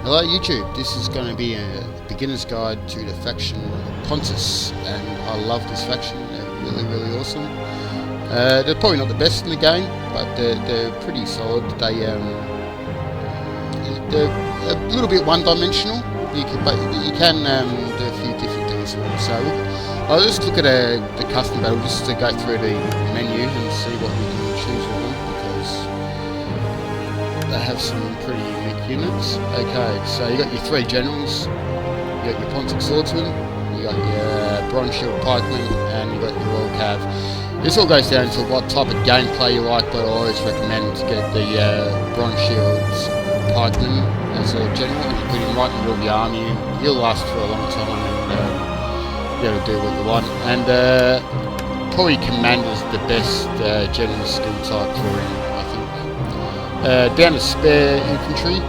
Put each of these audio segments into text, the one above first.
Hello YouTube, this is going to be a beginner's guide to the faction Pontus, and I love this faction. They're really awesome. They're probably not the best in the game, but they're pretty solid. They're a little bit one-dimensional. You can do a few different things with them. So I'll just look at the custom battle just to go through the menu and see what we can choose with them, because they have some pretty unique units. Okay, so you got your three generals, you got your Pontus swordsman, you got your bronze shield pikeman, and you got your royal cav. This all goes down to what type of gameplay you like, but I always recommend to get the bronze shields pikeman as a general, and you put him right in the middle of your army. He'll last for a long time and be able to do what you want. And probably commander's the best general skill type for him, I think. Down to spare infantry.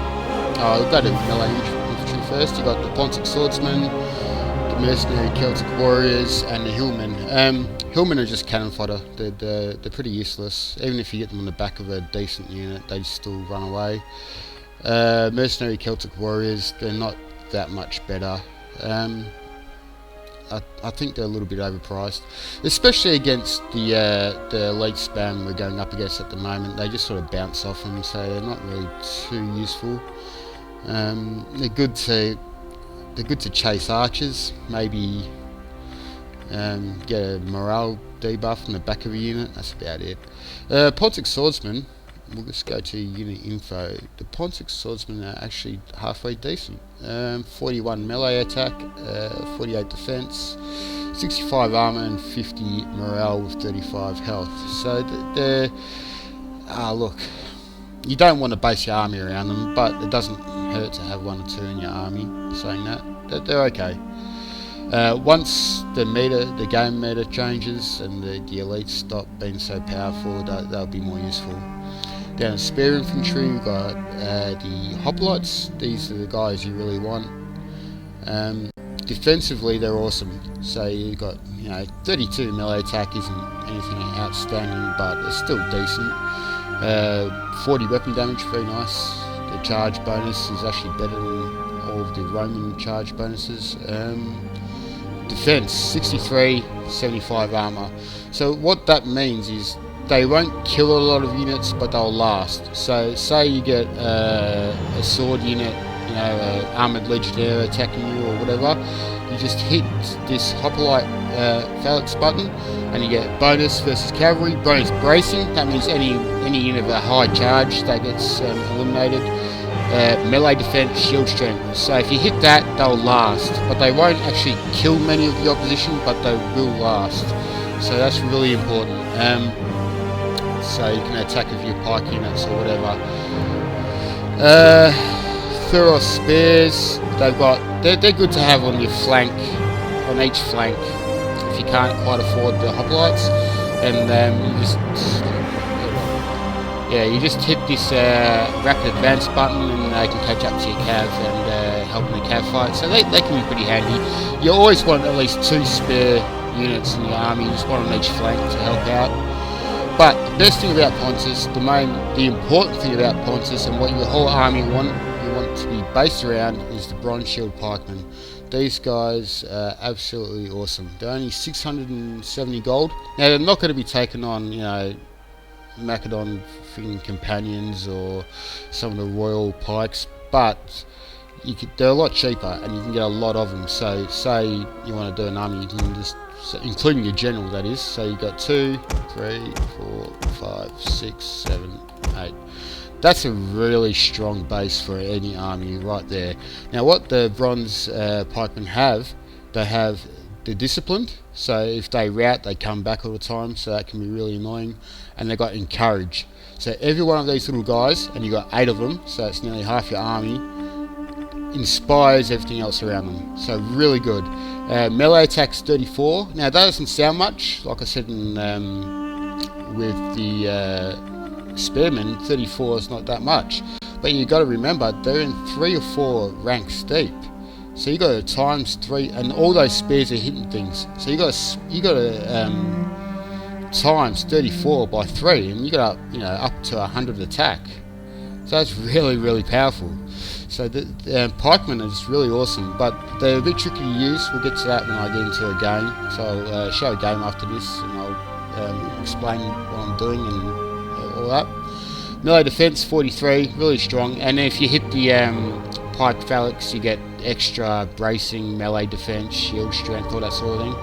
We'll go to melee infantry first. You got the Pontus swordsman, the mercenary Celtic warriors, and the hillmen. Hillmen are just cannon fodder. They're pretty useless. Even if you get them on the back of a decent unit, they still run away. Mercenary Celtic warriors, they're not that much better. I think they're a little bit overpriced, especially against the elite spam we're going up against at the moment. They just sort of bounce off them, so they're not really too useful. They're good to chase archers, maybe get a morale debuff on the back of a unit. That's about it. Pontus swordsman, we'll just go to unit info. The Pontus swordsmen are actually halfway decent. 41 melee attack, 48 defense, 65 armor, and 50 morale with 35 health. So they're look, you don't want to base your army around them, but it doesn't hurt to have one or two in your army. Saying that, they're okay. Once the game meta changes and the elites stop being so powerful, they'll be more useful. Down to spare infantry, we've got the hoplites. These are the guys you really want. Defensively, they're awesome. So you've got 32 melee attack isn't anything outstanding, but it's still decent. 40 weapon damage, very nice. The charge bonus is actually better than all of the Roman charge bonuses. Defense 63, 75 armor. So what that means is they won't kill a lot of units, but they'll last. So say you get a sword unit, armored legionnaire attacking you or whatever, you just hit this hoplite phalanx button and you get bonus versus cavalry, bonus bracing. That means any unit of a high charge that gets eliminated. Melee defense, shield strength. So if you hit that, they'll last, but they won't actually kill many of the opposition, but they will last. So that's really important. So you can attack with your pike units or whatever. Thuros spears, they're good to have on your flank, on each flank, if you can't quite afford the hoplites. And you just hit this rapid advance button and they can catch up to your cav and help in the cav fight. So they can be pretty handy. You always want at least 2 spare units in your army, just one on each flank to help out. But the best thing about Pontus, the important thing about Pontus and what your whole army you want to be based around is the bronze shield pikemen. These guys are absolutely awesome. They're only 670 gold. Now they're not going to be taken on, Macedon freaking companions or some of the royal pikes, but they're a lot cheaper and you can get a lot of them. So say you want to do an army, you can just, including your general, that is. So you got 2, 3, 4, 5, 6, 7, 8. That's a really strong base for any army right there. Now what the bronze pikemen have, they're disciplined. So if they rout, they come back all the time. So that can be really annoying. And they've got encourage. So every one of these little guys, and you've got 8 of them, so it's nearly half your army, inspires everything else around them. So really good. Melee attack's 34. Now that doesn't sound much, like I said with the spearmen, 34 is not that much. But you've got to remember, they're in 3 or 4 ranks deep. So you got to times 3, and all those spears are hitting things. So you got to times 34 by 3, and you got up to 100 attack. So that's really powerful. So the pikemen is really awesome, but they're a bit tricky to use. We'll get to that when I get into a game. So I'll show a game after this, and I'll explain what I'm doing and all that. Melee defense 43, really strong. And if you hit the pike phalanx, you get extra bracing, melee defense, shield strength, all that sort of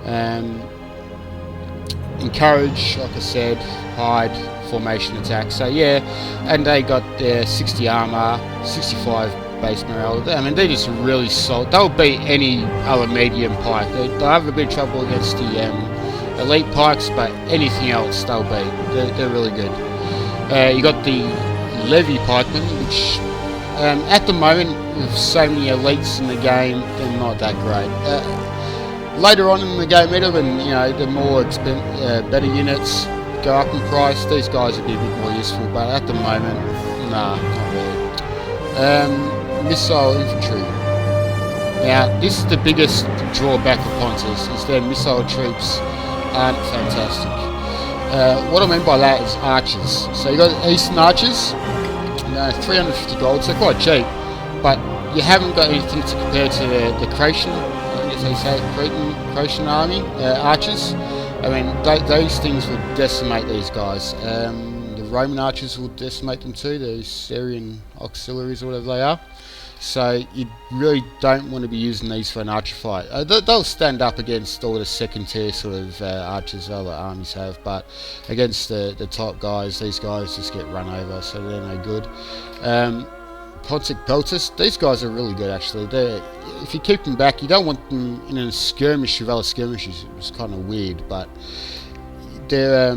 thing. Encourage, like I said, hide, formation attack. So yeah, and they got their 60 armor, 65 base morale. I mean, they're just really solid. They'll beat any other medium pike. They'll have a bit of trouble against the elite pikes, but anything else they'll beat. They're really good. You got the levy pikemen, which at the moment with so many elites in the game, they're not that great. Later on in the game, when the more better units go up in price, these guys would be a bit more useful. But at the moment, nah, not really. Missile infantry. Now, this is the biggest drawback of Pontus, is their missile troops aren't fantastic. What I mean by that is archers. So you got Eastern archers, 350 gold, so quite cheap, but you haven't got anything to compare to the Croatian, as they say, Croatian army, archers. I mean, those things would decimate these guys. The Roman archers will decimate them too, the Syrian auxiliaries or whatever they are. So you really don't want to be using these for an archer fight. They'll stand up against all the second tier sort of archers other armies have, but against the top guys, these guys just get run over, so they're no good. Pontus, these guys are really good actually. If you keep them back, you don't want them in a skirmish with other skirmishes. It's kind of weird, but they're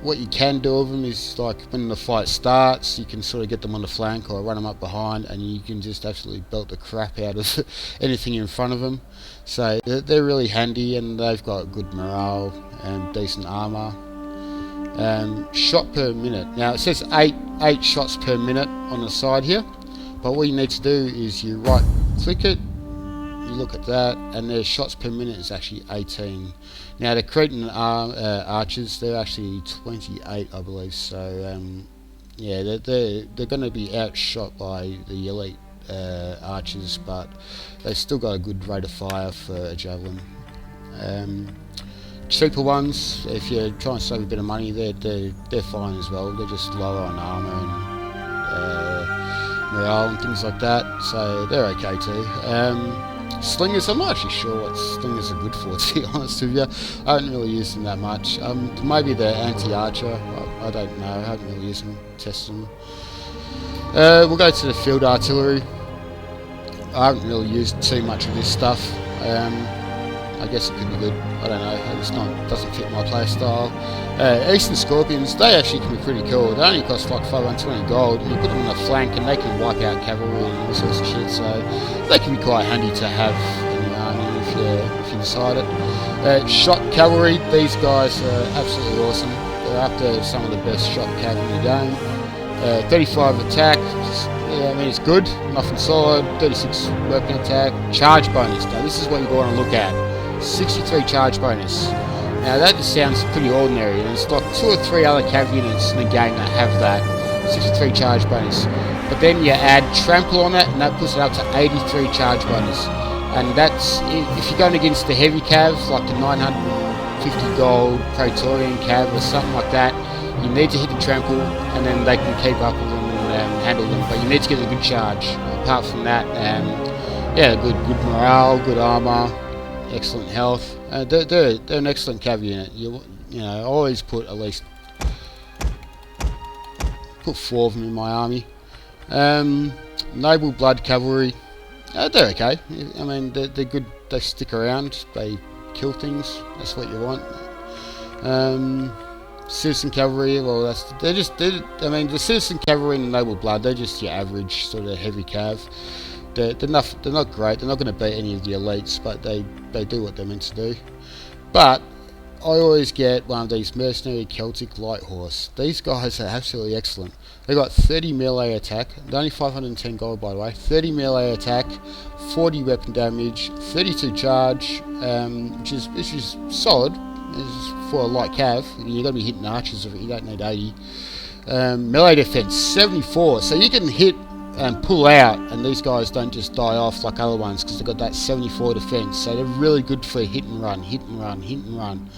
what you can do with them is, like, when the fight starts, you can sort of get them on the flank or run them up behind, and you can just absolutely belt the crap out of anything in front of them. So they're really handy, and they've got good morale and decent armor. Shot per minute. Now it says 8 shots per minute on the side here, but what you need to do is you right click it, you look at that, and their shots per minute is actually 18. Now the Cretan archers, they're actually 28, I believe. So yeah, they're going to be outshot by the elite archers, but they've still got a good rate of fire for a javelin. Cheaper ones, if you're trying to save a bit of money, they're fine as well. They're just lower on armor and morale and things like that, so they're okay too. Slingers, I'm not actually sure what slingers are good for, to be honest with you. I haven't really used them that much. Maybe the anti-archer, I don't know. I haven't really used them, tested them. We'll go to the field artillery. I haven't really used too much of this stuff. I guess it could be good. I don't know. It's not, doesn't fit my playstyle. Eastern Scorpions, they actually can be pretty cool. They only cost like 520 gold. You put them on the flank and they can wipe out cavalry and all sorts of shit. So they can be quite handy to have in the army if you decide it. Shot cavalry, these guys are absolutely awesome. They're up to some of the best shot cav in the game. 35 attack. I mean, it's good. Nothing solid. 36 weapon attack. Charge bonus. Now this is what you want to look at. 63 charge bonus. Now that just sounds pretty ordinary, and it's like 2 or 3 other cav units in the game that have that 63 charge bonus. But then you add trample on it, and that puts it up to 83 charge bonus. And that's if you're going against the heavy cav, like the 950 gold Praetorian cav or something like that. You need to hit the trample, and then they can keep up with them and handle them. But you need to get a good charge. Apart from that, yeah, good morale, good armor. Excellent health. They're an excellent cav unit. You know, I always put at least 4 of them in my army. Noble blood cavalry. They're okay. I mean, they're good. They stick around. They kill things. That's what you want. Citizen cavalry. Well, I mean, the citizen cavalry and the noble blood. They're just your average sort of heavy cav. They're not great. They're not going to beat any of the elites, but they do what they're meant to do. But I always get one of these mercenary Celtic light horse. These guys are absolutely excellent. They got 30 melee attack. They're only 510 gold, by the way. 30 melee attack, 40 weapon damage, 32 charge, which is solid. It's for a light cav. You're going to be hitting archers with it. You don't need 80. Melee defense 74. So you can hit and pull out, and these guys don't just die off like other ones because they've got that 74 defense. So they're really good for hit and run, hit and run, hit and run.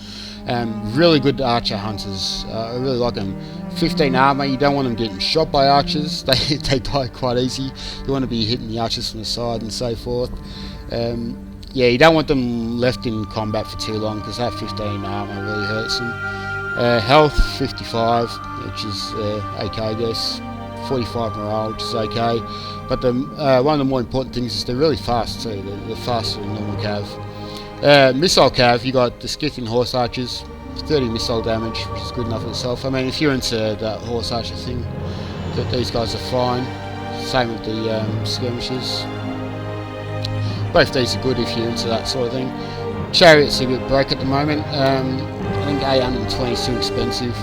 Really good archer hunters. I really like them. 15 armor. You don't want them getting shot by archers. They die quite easy. You want to be hitting the archers from the side and so forth. Yeah, you don't want them left in combat for too long because that 15 armor really hurts them. Health 55, which is okay, I guess. 45 morale, which is okay. But one of the more important things is they're really fast too. They're faster than normal cav. Missile cav, you got the Scythian horse archers, 30 missile damage, which is good enough in itself. I mean, if you're into that horse archer thing, these guys are fine. Same with the skirmishers. Both these are good if you're into that sort of thing. Chariots are a bit broke at the moment. I think 820 is too expensive.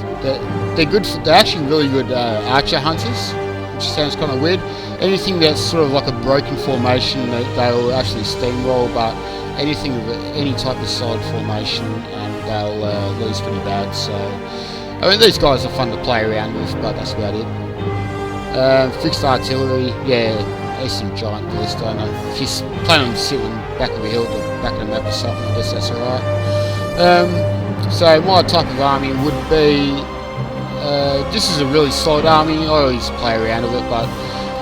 They're good. They're actually really good archer hunters, which sounds kind of weird. Anything that's sort of like a broken formation, they'll actually steamroll. But anything of any type of solid formation, and they'll lose pretty bad. So, I mean, these guys are fun to play around with, but that's about it. Fixed artillery, yeah, there's some giant ballista. If you're planning on sitting back of a hill, to back of the map or something, I guess that's alright. So my type of army would be, this is a really solid army. I always play around with it, but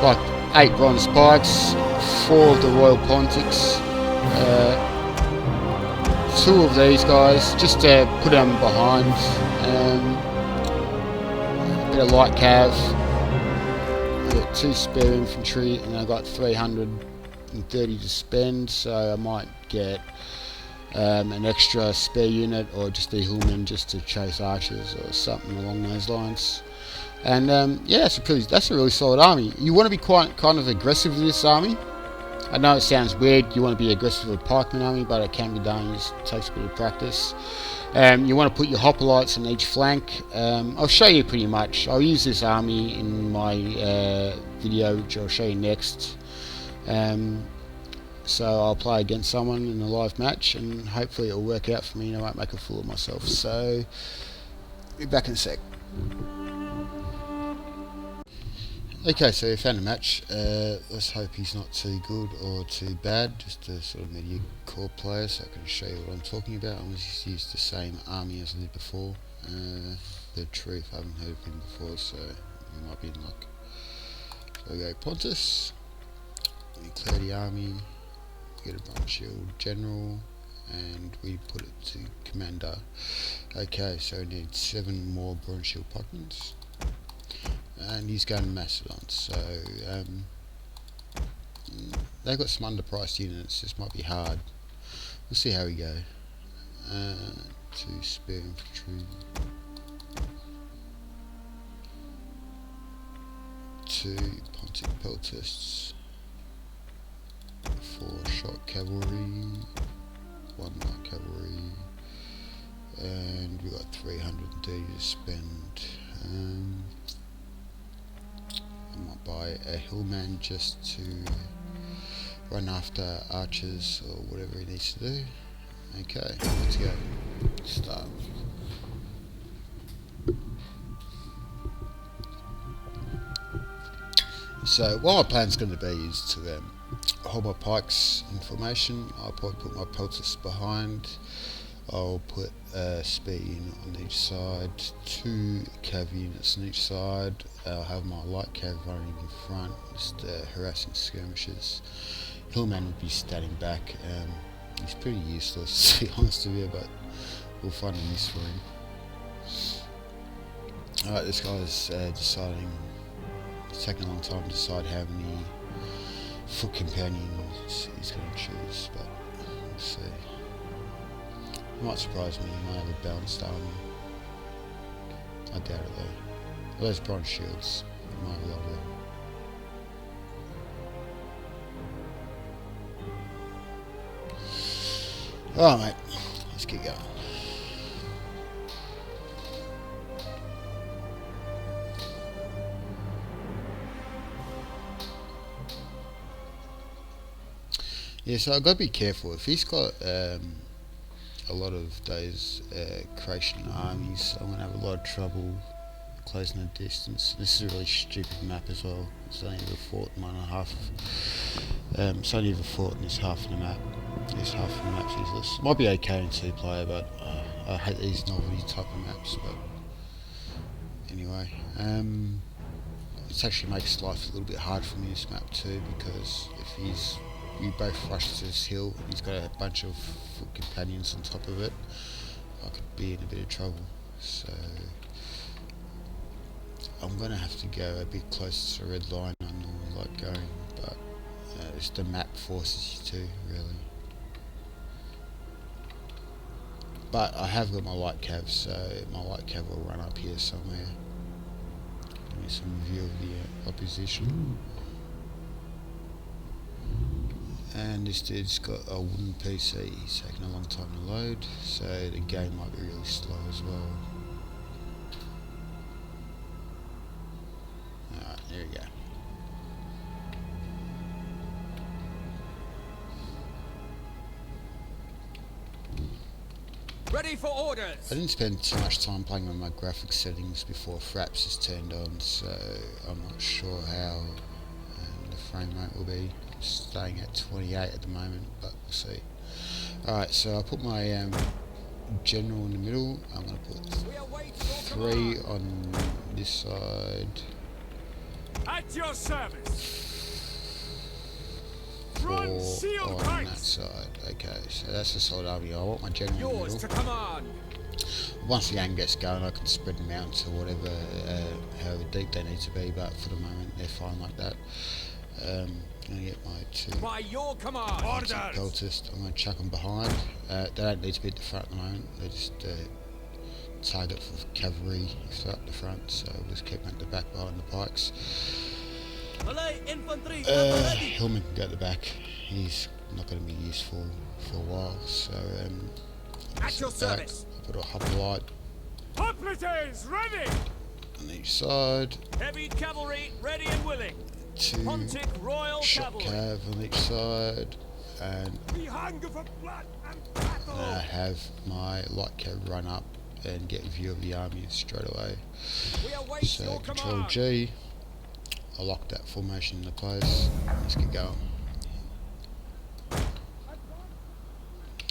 like 8 bronze spikes, 4 of the royal pontics, 2 of these guys, just to put them behind, a bit of light cav, I've got 2 spare infantry, and I've got 330 to spend, so I might get an extra spare unit, or just the hillmen just to chase archers or something along those lines. And yeah, that's a really solid army. You want to be quite kind of aggressive with this army. I know it sounds weird, you want to be aggressive with a pikeman army, but it can be done. It takes a bit of practice. You want to put your hoplites on each flank. I'll show you pretty much. I'll use this army in my video, which I'll show you next. So I'll play against someone in a live match, and hopefully it'll work out for me and I won't make a fool of myself. So, be back in a sec. Okay, so we found a match. Let's hope he's not too good or too bad, just a sort of mediocre player, so I can show you what I'm talking about. I'm just used the same army as I did before. The truth, I haven't heard of him before, so we might be in luck. So we go Pontus, we clear the army, get a bronze shield general, and we put it to commander. Okay, so we need 7 more bronze shield pikemen, and he's going to Macedon. So they've got some underpriced units. This might be hard. We'll see how we go. 2 spare infantry, 2 Pontic peltists, 4 shot cavalry, 1 light cavalry, and we've got 330 to spend. I might buy a hillman just to run after archers or whatever he needs to do. Okay, let's go. Start. So what my plan's going to be is to hold my pikes in formation. I'll probably put my peltists behind. I'll put a spear unit on each side, 2 cav units on each side. I'll have my light cav running in front, just harassing skirmishers. Hillman would be standing back. He's pretty useless, to be honest with you, but we'll find a use for him. Alright, this guy's deciding. It's taking a long time to decide how many foot companions he's going to choose, but we'll see. It might surprise me, he might have a balanced army. I doubt it though. Those bronze shields, he might have a lot of them. Alright mate, let's get going. Yeah, so I've got to be careful. If he's got a lot of those Croatian armies, I'm going to have a lot of trouble closing the distance. This is a really stupid map as well. It's only the fort and 1.5. It's only the fort in this half of the map. This half of the map's useless. Might be okay in 2-player, but I hate these novelty type of maps. But anyway, it actually makes life a little bit hard for me this map too, because if we both rush to this hill and he's got a bunch of foot companions on top of it, I could be in a bit of trouble. So I'm gonna have to go a bit closer to the red line. I normally like going, but it's the map forces you to, really. But I have got my light cav, so my light cav will run up here somewhere. Give me some view of the opposition. And this dude's got a wooden PC. He's taking a long time to load, so the game might be really slow as well. Alright, there we go. Ready for orders. I didn't spend too much time playing on my graphics settings before Fraps is turned on, so I'm not sure how the frame rate will be. Staying at 28 at the moment, but we'll see. Alright, so I put my general in the middle. I'm going to put 3 on this side. At your service. 4 on that side. Okay, so that's the solid army. I want my general in the Yours middle. to command. Once the game gets going, I can spread them out to whatever, however deep they need to be, but for the moment they're fine like that. I'm going to get my 2 By your command. Pontus. I'm going to chuck them behind. They don't need to be at the front at the moment. They're just target for cavalry at the front, so we'll just keep them at the back behind the pikes. Hillman can go at the back. He's not going to be useful for a while, so at your service. I'll put a hoplite Hoplites ready. on each side. Heavy cavalry ready and willing. 2 Pontic Royal shot Cavalry. cav on each side, and We hunger for blood and battle. I have my light cav run up and get a view of the army straight away. We await So your Control command. G. I lock that formation into place. Let's get going.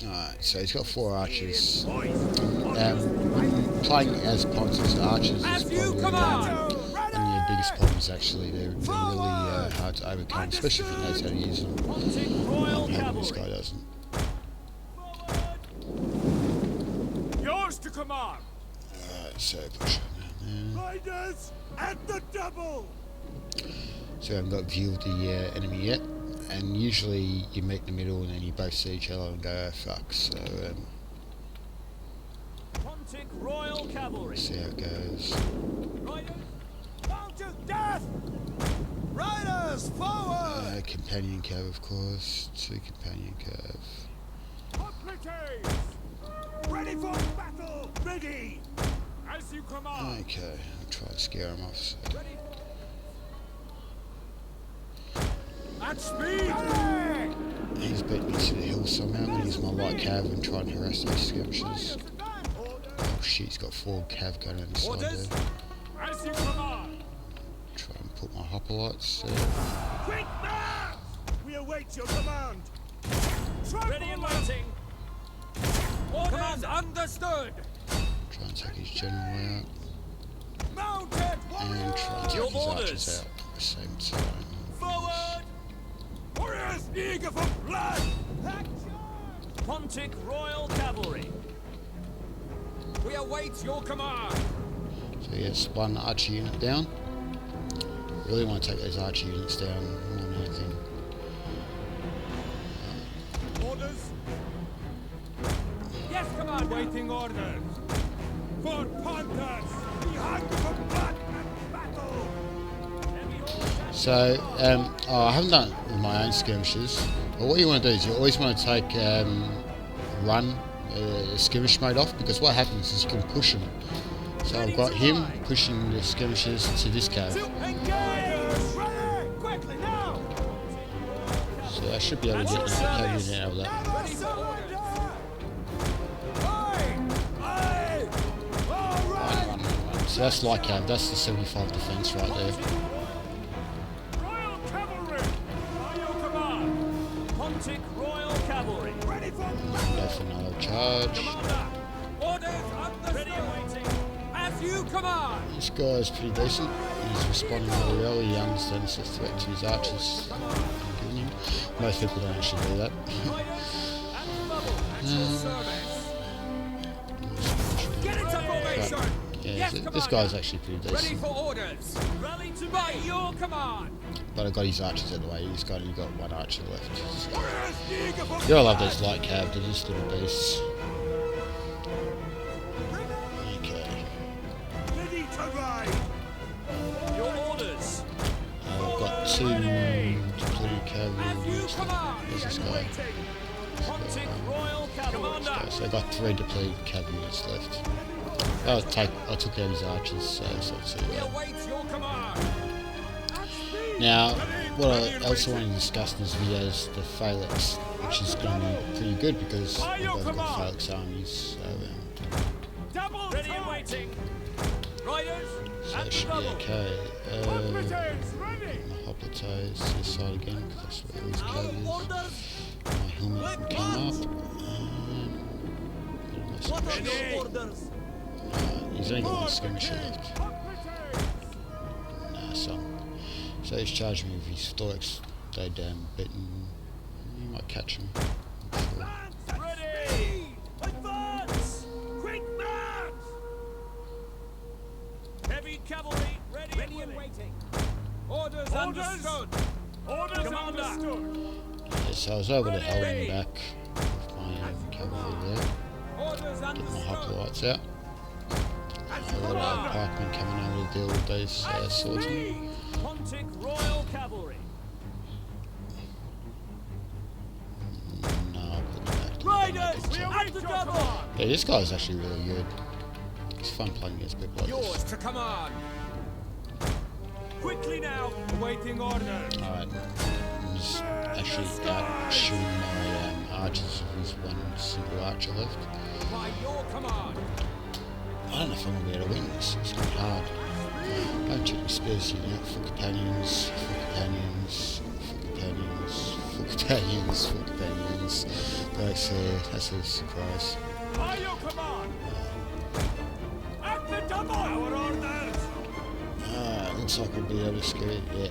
Alright, so he's got 4 archers. When playing as Pontus, archers is probably one of your biggest problems actually. They're really hard to overcome, especially if he knows how to use them. Pontic Royal This guy Cavalry. doesn't. Yours to command. Alright, so push it down Riders at the double. there. So I haven't got view of the enemy yet. And usually you meet in the middle and then you both see each other and go, oh, fuck. So Pontic Royal Cavalry. see how it goes. Riders down to death. Riders forward. Companion cav, of course. 2 companion cav. Hoplites ready for battle. Ready as you command. Okay, I'll try to scare him off. So. Ready. At speed. He's beat me to the hill somehow. I'm going to use my light cav and try and harass those skirmishers. Oh shit, he's got 4 cav going on the side Orders there. as you command. Try and put my hoplites there. Quick march! We await your command. Ready and waiting. Command understood. Try and take his general out. Mounted And try and take Your his orders. archers out at the same time. Forward! Warriors eager for blood! Pontic Royal Cavalry. We await your command. So he has 1 archer unit down. Really want to take those archer units down more than anything. Orders? Yes, command. Waiting orders. For Pontus, we hunger for blood and battle. So, I haven't done it with my own skirmishes, but what you want to do is you always want to take run skirmish mode off, because what happens is you can push them. So I've got him pushing the skirmishes to this cave. Quickly now. So I should be able to get that unit out of that. Ready for orders. Run, run, run. So So that's light cav. That's the 75 defense right there. Royal Cavalry! By your command! Pontic Royal Cavalry! Ready for Go for another charge. Commander! Orders understood! Ready and waiting! As you command! This guy's pretty decent. He's responding really early. He understands the threat to his archers. Most people don't actually do that. Get into formation! Yeah, Yes, this Commander. guy's actually pretty Ready decent. for orders! Rally to by your command! But I got his archers out of the way. He's got one archer left. So. Orders, eager for Yeah, I love those light cav. They're just little beasts. Okay. ready to ride! Your orders! I've got 2 depleted cavalry. As you command! There's this guy. Pontic Royal Cavalry! So I've got 3 depleted cavalry units left. I took out his archers, so it's obviously We that. await your command! Now, what I also want to discuss in this video is the phalanx, which is going to be pretty good because I've got phalanx armies. So, Double ready and waiting! Riders! so it should be okay. My hoplites this side again because that's where his cav is. My helmet can come up. He's only got 1 skirmisher left. Nah, so he's charging me with his Storks. They damn bitten. You might catch him. Sure. Ready! Advance! Quick march! Heavy cavalry ready and waiting. Orders understood. Orders understood. Yeah, so I was able to hold him back with my cavalry there. Orders Get my understood. hoplites out. A lot of pikemen coming over to deal with those swordsmen. Pontic Royal Cavalry. No, I'll put them back. Riders, we await the double. Yeah, this guy's actually really good. It's fun playing against people like Yours this. to command. Quickly now, awaiting orders. Alright. I'm just actually out shooting my archers with his 1 single archer left. By your command. I don't know if I'm going to be able to win this. It's going to be hard. Don't check the spears here now. For companions, for companions, for companions, for companions, for companions. That's a surprise. By your command. At the double. Our orders. Looks like I'll be able to scare it. Yeah.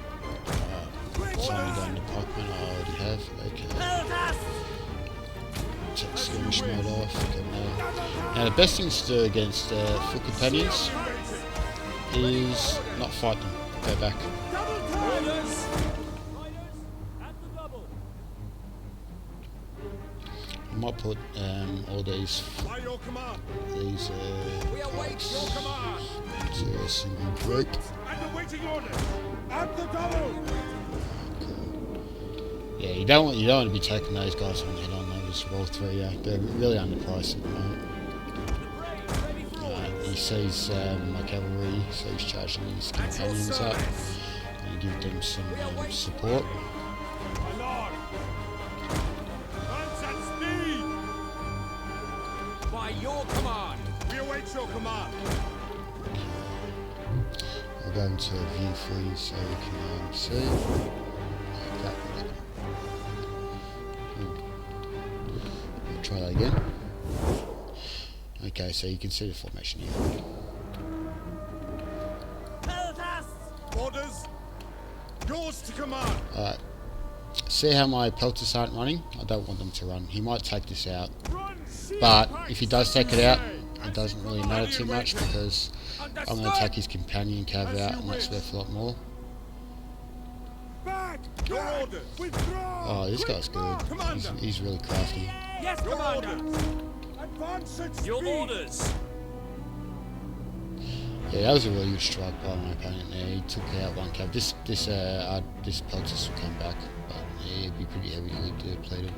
It's only going to pikemen. I already have. Okay. Take skirmish mode off. Okay, now the best thing to do against foot companions is not fight them. Go back. Orders. At the double. I might put all these By your command. we await your command. to a single group. And awaiting orders. At the double. Yeah, you don't want to be taking those guys on head on. They just roll through you. They're really underpriced at the moment. He sees my cavalry, so he's charging his companions up and give them some support. My lord. Advance at speed. By your command. We await your command. I'll go into a view for you so you can see. Like that. We'll try that again. Okay, so you can see the formation here. Orders. Yours to command. Alright. See how my pelters aren't running? I don't want them to run. He might take this out. But if he does take it out, it doesn't really matter too much because I'm going to take his companion cav out and that's worth a lot more. Back. Your orders. Withdraw. Oh, this guy's good. He's really crafty. Yes, Commander. Advance at speed. Your orders. Yeah, that was a really good strike by my opponent there. He took out 1 cav. This peltus will come back, but yeah, it'd be pretty heavily depleted.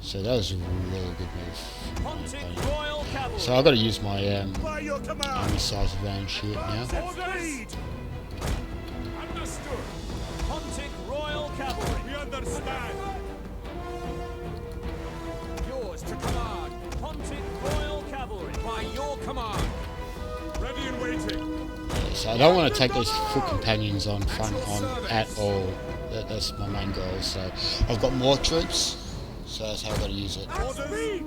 So that was a really good move from my opponent. So I've got to use my army size advantage here now. Understood. Pontic Royal Cavalry. We understand. Yours to command. Pontic Royal Cavalry. By your command. Ready and waiting. So I don't want to take these foot companions on front on at all. That's my main goal. So I've got more troops, so that's how I've got to use it. Speed!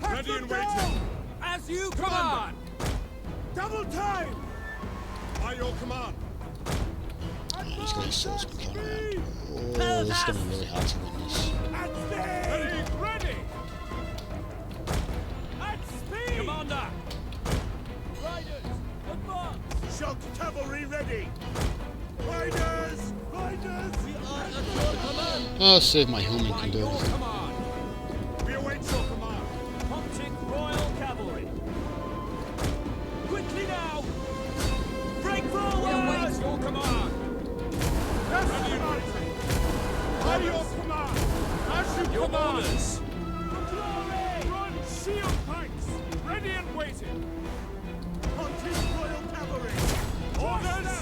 Ready and waiting. As you command! Double time! By your command. He's got his swordsman coming around. Oh, this is going to be really hard to win this. At speed! Ready! At speed! Commander! Riders, advance! Shock cavalry ready! Riders! Riders! We are at your command! I'll see if my hillman By can do your anything. command! We await your command! Pontic Royal Cavalry! Quickly now! Break forward! We await your command! Yes, ready and waiting! By your command! As you Your command! orders! Run shield pikes! Ready and waiting! Pontus Royal Cavalry! Orders!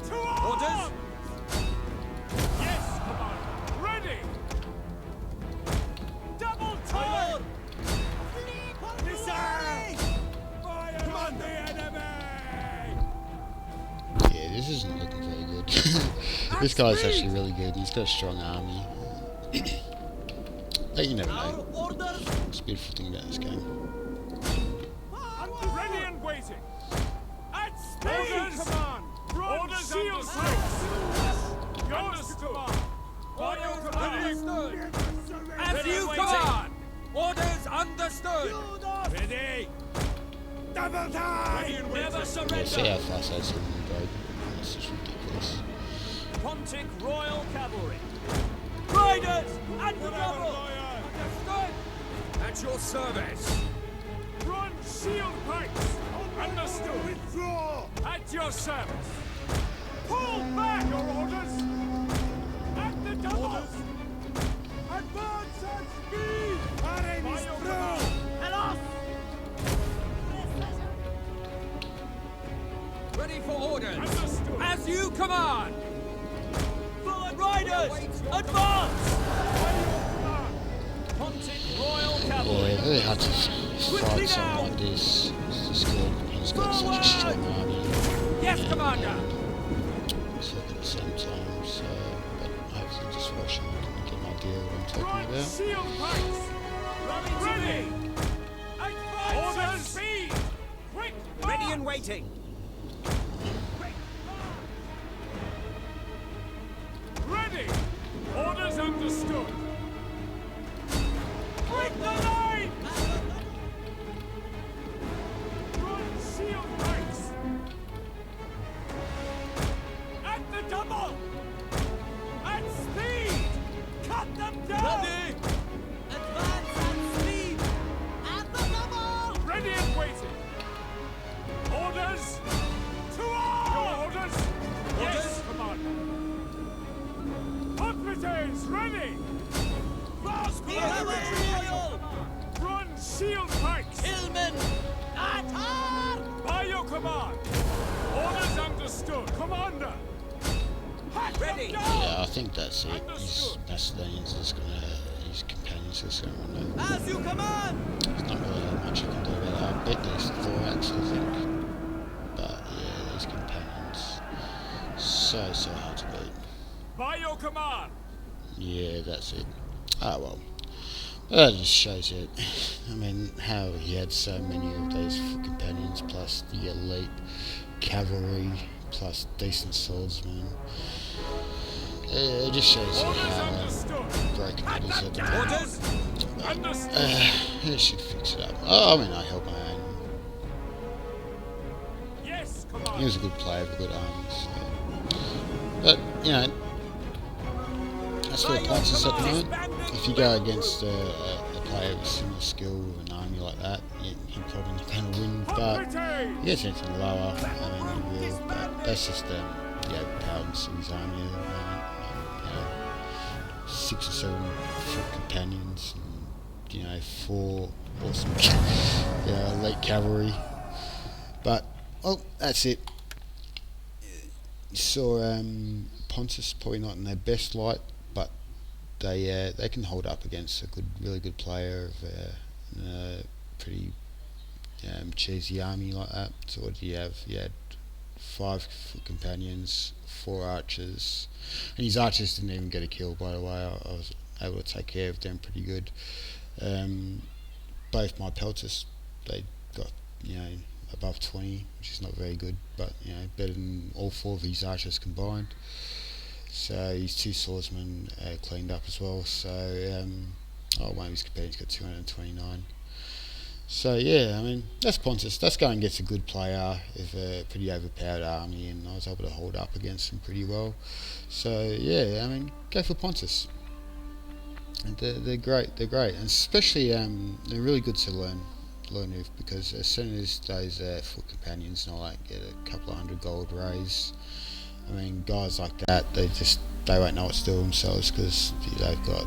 To arms! Orders! Yes, command! Ready! Double time! Disarm! Fire on the enemy! Yeah, this isn't looking very good. This guy's actually really good. He's got a strong army. But you never know. Orders! It's a beautiful thing about this game. Ready and waiting! At speed! Orders! Command! Orders shield pikes! Yours to command! By your command! As you command! Orders understood! Ready! Double time! Ready and Never Yeah, see surrender! how fast that's going to go. This is ridiculous. Pontic Royal Cavalry! Riders! At the Whatever, double! lawyer! Understood! At your service! Run shield pikes! Understood! Withdraw! At your service! Pull back! Your orders! At the double! Orders! Advance at speed! Arrange is through! And off! Ready for orders! Understood! As you command! Forward riders! Advance! Pontic Royal Cavalry! Yeah, very hard to fight something like this. It's just good. He's got such a strong army. Yes, Commander! So at the same time, so but hopefully just watching I can get an idea of what I'm Run talking about. shield pikes! Ready! Advance at speed! Quick! Ready march! and waiting! Ready! Orders understood! Break the line! Run shield pikes! At the double! At speed! Cut them down! Ready! Advance at speed! At the double! Ready and waiting! Orders! To arms! Your orders? Yes, Commander! Operatives, ready! Fast Royal! Run shield pikes! Hillmen! At arms! By your command! Orders understood! Commander! Hack them Ready. down! Yeah, I think that's it. His Macedonians is gonna, his companions is gonna run over. As you command! There's not really much I can do about that. I bet there's thorax, I think. But yeah, these companions, so hard to beat. By your command! Yeah, that's it. Ah well. That just shows it. I mean, how he had so many of those foot companions, plus the elite cavalry, plus decent swordsmen. It just shows you Orders how understood! broken it is at the moment. Orders! Understood! It should fix it up. Oh, I mean, I help my own. Yes, He Commander! was a good player with a good army, so. But, you know, that's where Pontus at the moment. If you go against a player with similar skill with an army like that, he's probably not going to win. But Operatives! he gets anything lower, I mean, he will. But that's just the overpowerness of his army at the moment. You know, 6 or 7 foot companions, and, you know, 4 awesome elite cavalry. But, well, that's it. You saw Pontus probably not in their best light, but they can hold up against a really good player of pretty cheesy army like that. So what did you have? You had 5 foot companions, 4 archers, and his archers didn't even get a kill. By the way, I was able to take care of them pretty good. Um, Both my pelters, they got above 20, which is not very good, but better than all 4 of his archers combined. So his 2 swordsmen cleaned up as well. So one of his companions got 229. So yeah, I mean that's Pontus. That's going against a good player with a pretty overpowered army, and I was able to hold up against him pretty well. So yeah, I mean go for Pontus. And they're great. They're great, and especially they're really good to learn with, because as soon as those foot companions and all that get a couple of 100 gold raise, I mean guys like that, they won't know what to do with themselves, because they've got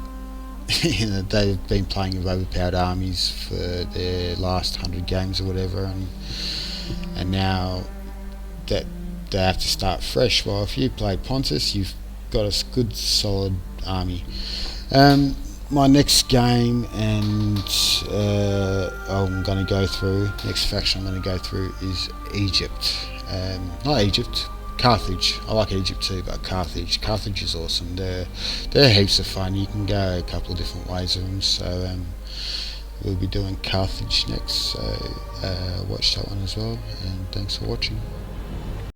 they've been playing with overpowered armies for their last 100 games or whatever, and now that they have to start fresh. Well, if you play Pontus, you've got a good solid army. My next game, and I'm going to go through, next faction I'm going to go through is Egypt. Not Egypt, Carthage. I like Egypt too, but Carthage is awesome. They're heaps of fun. You can go a couple of different ways of them. So we'll be doing Carthage next. So watch that one as well, and thanks for watching.